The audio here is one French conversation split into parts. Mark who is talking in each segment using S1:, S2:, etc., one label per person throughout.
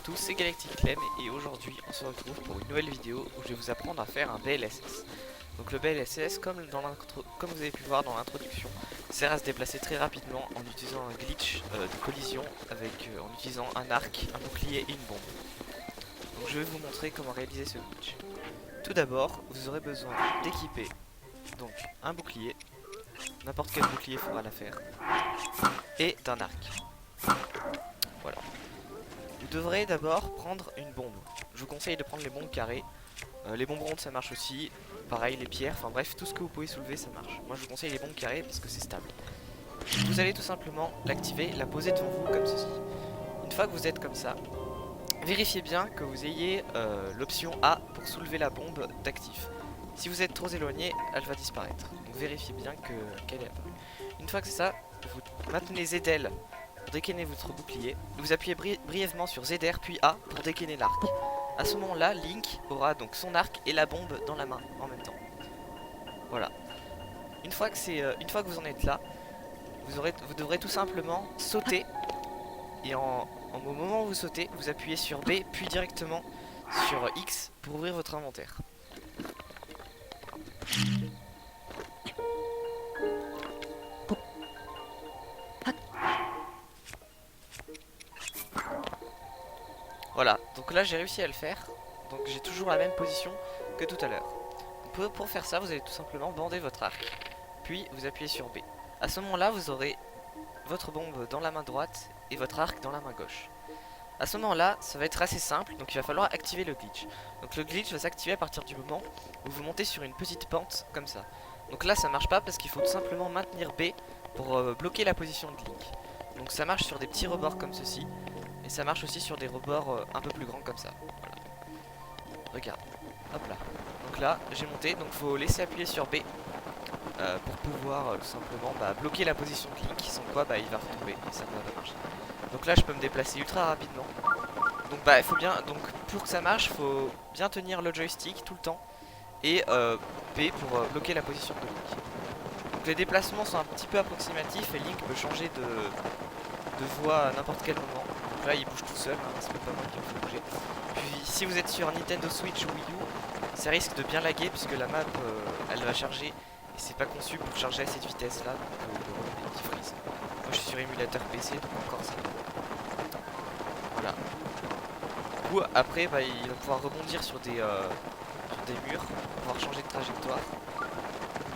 S1: tous, c'est Galactic Clem et aujourd'hui on se retrouve pour une nouvelle vidéo où je vais vous apprendre à faire un BLSS. Donc le BLSS, comme vous avez pu voir dans l'introduction, sert à se déplacer très rapidement en utilisant un glitch de collision en utilisant un arc, un bouclier et une bombe. Donc je vais vous montrer comment réaliser ce glitch. Tout d'abord, vous aurez besoin d'équiper donc un bouclier, n'importe quel bouclier fera l'affaire, et d'un arc. Voilà. Vous devrez d'abord prendre une bombe. Je vous conseille de prendre les bombes carrées. Les bombes rondes ça marche aussi. Pareil les pierres, enfin bref tout ce que vous pouvez soulever ça marche. Moi je vous conseille les bombes carrées parce que c'est stable. Vous allez tout simplement l'activer, la poser devant vous comme ceci. Une fois que vous êtes comme ça, vérifiez bien que vous ayez l'option A pour soulever la bombe d'actif. Si vous êtes trop éloigné, elle va disparaître. Donc vérifiez bien qu'elle est apparue. Une fois que c'est ça, vous maintenez ZL pour dégainer votre bouclier. Vous appuyez brièvement sur ZR puis A pour dégainer l'arc. À ce moment-là, Link aura donc son arc et la bombe dans la main en même temps. Voilà. Une fois que vous en êtes là, vous devrez tout simplement sauter. Et au moment où vous sautez, vous appuyez sur B puis directement sur X pour ouvrir votre inventaire. Voilà, donc là j'ai réussi à le faire. Donc j'ai toujours la même position que tout à l'heure. Pour faire ça, vous allez tout simplement bander votre arc. Puis vous appuyez sur B. À ce moment-là, vous aurez votre bombe dans la main droite et votre arc dans la main gauche. À ce moment-là, ça va être assez simple, donc il va falloir activer le glitch. Donc le glitch va s'activer à partir du moment où vous montez sur une petite pente comme ça. Donc là ça marche pas parce qu'il faut tout simplement maintenir B pour bloquer la position de Link. Donc ça marche sur des petits rebords comme ceci. Et ça marche aussi sur des rebords un peu plus grands comme ça. Voilà. Regarde. Hop là. Donc là, j'ai monté. Donc faut laisser appuyer sur B pour pouvoir tout simplement bloquer la position de Link. Sans quoi il va retomber et ça ne va pas marcher. Donc là, je peux me déplacer ultra rapidement. Donc il faut bien. Donc pour que ça marche, faut bien tenir le joystick tout le temps. Et B pour bloquer la position de Link. Donc les déplacements sont un petit peu approximatifs et Link peut changer de voie à n'importe quel moment. Là il bouge tout seul, hein, c'est pas moi qui me fait bouger. Puis si vous êtes sur Nintendo Switch ou Wii U, ça risque de bien laguer puisque la map elle va charger et c'est pas conçu pour charger à cette vitesse là, donc il y aura des petits freeze. Moi je suis sur émulateur PC donc encore ça. Voilà. Du coup après il va pouvoir rebondir sur des murs pour pouvoir changer de trajectoire.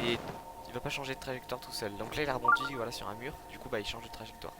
S1: Mais il va pas changer de trajectoire tout seul. Donc là il a rebondi voilà, sur un mur, du coup il change de trajectoire.